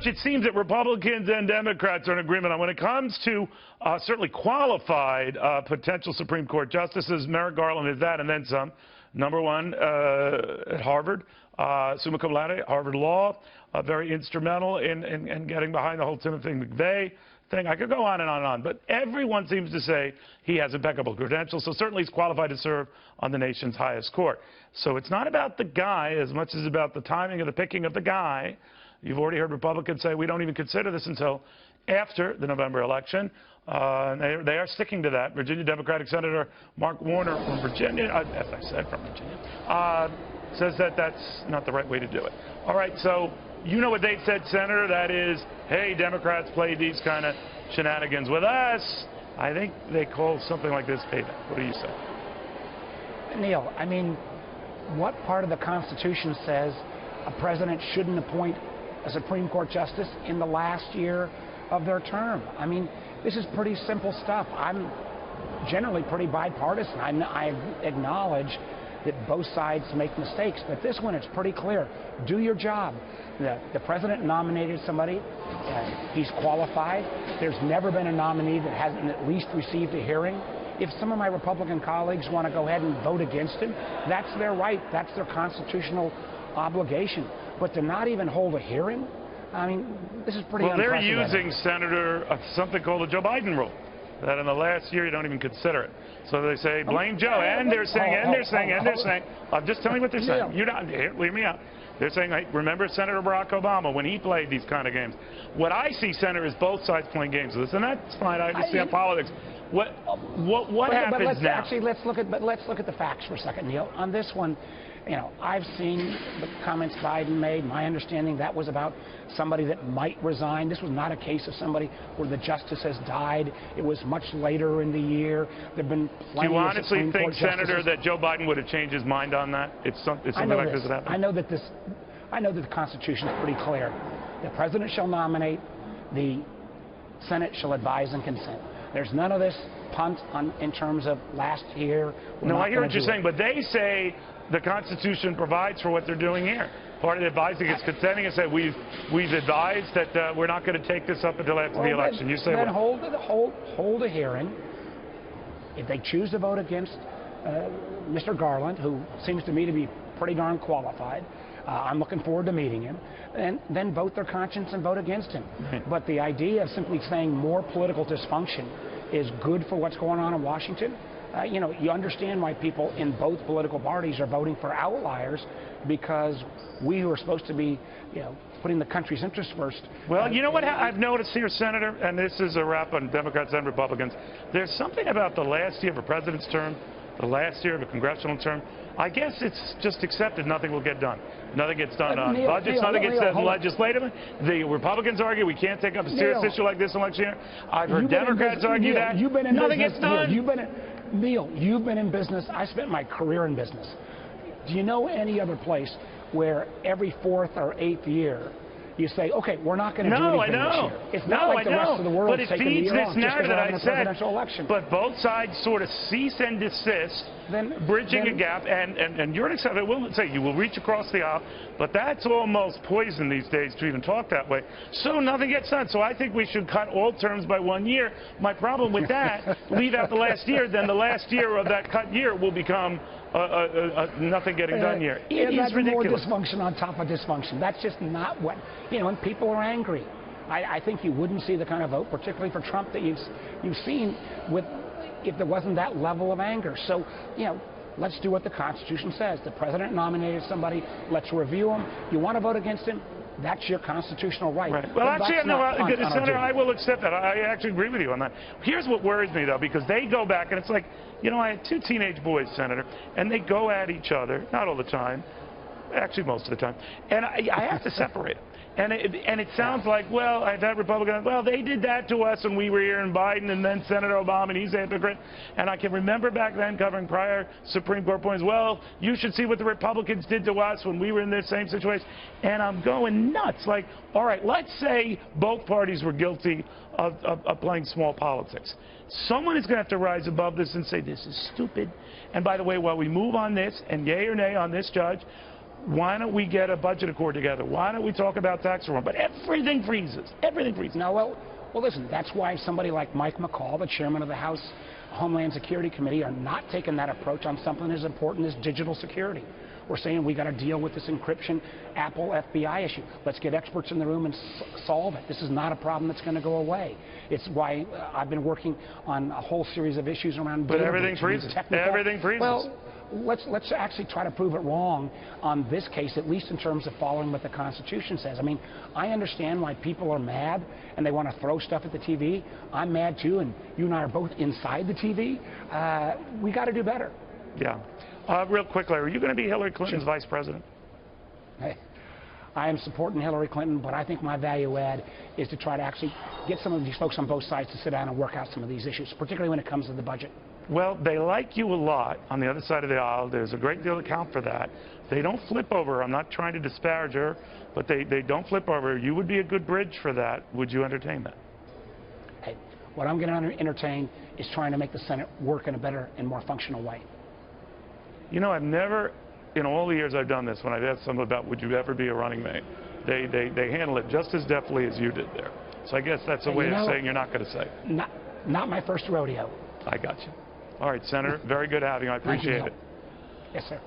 much it seems that Republicans and Democrats are in agreement on when it comes to certainly qualified potential Supreme Court justices. Merrick Garland is that and then some. Number one at Harvard, summa cum laude, Harvard Law, very instrumental in getting behind the whole Timothy McVeigh thing. I could go on and on and on, but everyone seems to say he has impeccable credentials, so certainly he's qualified to serve on the nation's highest court. So it's not about the guy as much as about the timing of the picking of the guy. You've already heard Republicans say we don't even consider this until after the November election. And they are sticking to that. Virginia Democratic Senator Mark Warner from Virginia, as I said, from Virginia, says that that's not the right way to do it. All right, so you know what they said, Senator, that is, hey, Democrats play these kind of shenanigans with us. I think they call something like this payback. What do you say? Neil, I mean, what part of the Constitution says a president shouldn't appoint a Supreme Court justice in the last year of their term? I mean, this is pretty simple stuff. I'm generally pretty bipartisan. I acknowledge that both sides make mistakes, but this one, it's pretty clear. Do your job. The president nominated somebody. He's qualified. There's never been a nominee that hasn't at least received a hearing. If some of my Republican colleagues want to go ahead and vote against him, that's their right. That's their constitutional obligation. But to not even hold a hearing, I mean, this is pretty unprecedented. Well, they're using, Senator, something called the Joe Biden rule, that in the last year you don't even consider it. So they say, blame Joe, and they're saying, I'm just telling you what they're saying. You don't, here, leave me out. They're saying, like, remember Senator Barack Obama when he played these kind of games. What I see, Senator, is both sides playing games with this, and that's fine. I understand politics. What happens now? Actually, let's look at the facts for a second, Neil. On this one, you know, I've seen the comments Biden made. My understanding, that was about somebody that might resign. This was not a case of somebody where the justice has died. It was much later in the year. There've been plenty. Do you honestly of think, Senator, that Joe Biden would have changed his mind on that? It's something like this that happened. I know that the Constitution is pretty clear. The president shall nominate. The Senate shall advise and consent. There's none of this punt in terms of last year. No, I hear what you're saying, but they say the Constitution provides for what they're doing here. Part of the advising is consenting and say we've advised that we're not going to take this up until after the election. You say then what? hold a hearing. If they choose to vote against Mr. Garland, who seems to me to be pretty darn qualified, I'm looking forward to meeting him, and then vote their conscience and vote against him. But the idea of simply saying more political dysfunction is good for what's going on in Washington, you know, you understand why people in both political parties are voting for outliers, because we who are supposed to be, you know, putting the country's interests first. Well, you know what I've noticed here, Senator, and this is a wrap on Democrats and Republicans. There's something about the last year of a president's term, the last year of a congressional term. I guess it's just accepted nothing will get done. Nothing gets done on budgets, nothing gets done legislatively. The Republicans argue we can't take up a serious issue like this election year. I've heard Democrats argue that. Nothing gets done. Neil, you've been in business. I spent my career in business. Do you know any other place where every 4th or 8th year you say, okay, we're not going to do anything this year? It's not like the rest of the world is taking the year off just because we're having a presidential election. But both sides sort of cease and desist, bridging a gap, and you're accepted. I will say you will reach across the aisle, but that's almost poison these days to even talk that way. So nothing gets done. So I think we should cut all terms by 1 year. My problem with that, leave out the last year, then the last year of that cut year will become nothing getting done year. It is ridiculous. More dysfunction on top of dysfunction. That's just not what, you know, and people are angry. I think you wouldn't see the kind of vote, particularly for Trump, that you've seen if there wasn't that level of anger. So, you know, let's do what the Constitution says. The president nominated somebody. Let's review him. You want to vote against him? That's your constitutional right. Well, actually, Senator, I will accept that. I actually agree with you on that. Here's what worries me, though, because they go back, and it's like, you know, I had 2 teenage boys, Senator, and they go at each other, not all the time, actually most of the time, and I have to separate them. And it sounds like, well, I've had Republicans, well, they did that to us when we were here in Biden, and then Senator Obama, and he's a hypocrite. And I can remember back then covering prior Supreme Court points, well, you should see what the Republicans did to us when we were in this same situation. And I'm going nuts. Like, all right, let's say both parties were guilty of playing small politics. Someone is going to have to rise above this and say, this is stupid. And by the way, while we move on this, and yay or nay on this judge, Why don't we get a budget accord together? Why don't we talk about tax reform? But everything freezes. Everything freezes. No, well, listen, that's why somebody like Mike McCall, the chairman of the House Homeland Security Committee, are not taking that approach on something as important as digital security. We're saying we got to deal with this encryption Apple FBI issue. Let's get experts in the room and solve it. This is not a problem that's going to go away. It's why I've been working on a whole series of issues around. But everything freezes. Everything freezes. Well, let's actually try to prove it wrong on this case, at least in terms of following what the Constitution says. I mean, I understand why people are mad and they want to throw stuff at the TV. I'm mad too, and you and I are both inside the TV. We got to do better. Yeah. Real quickly, are you going to be Hillary Clinton's vice president? Hey, I am supporting Hillary Clinton, but I think my value add is to try to actually get some of these folks on both sides to sit down and work out some of these issues, particularly when it comes to the budget. Well, they like you a lot on the other side of the aisle. There's a great deal to count for that. They don't flip over. I'm not trying to disparage her, but they don't flip over. You would be a good bridge for that. Would you entertain that? Hey, what I'm going to entertain is trying to make the Senate work in a better and more functional way. You know, I've never, in all the years I've done this, when I've asked them about would you ever be a running mate, they handle it just as deftly as you did there. So I guess that's a way of saying you're not going to say. Not my first rodeo. I got you. All right, Senator, very good having you. I appreciate it. Yes, sir.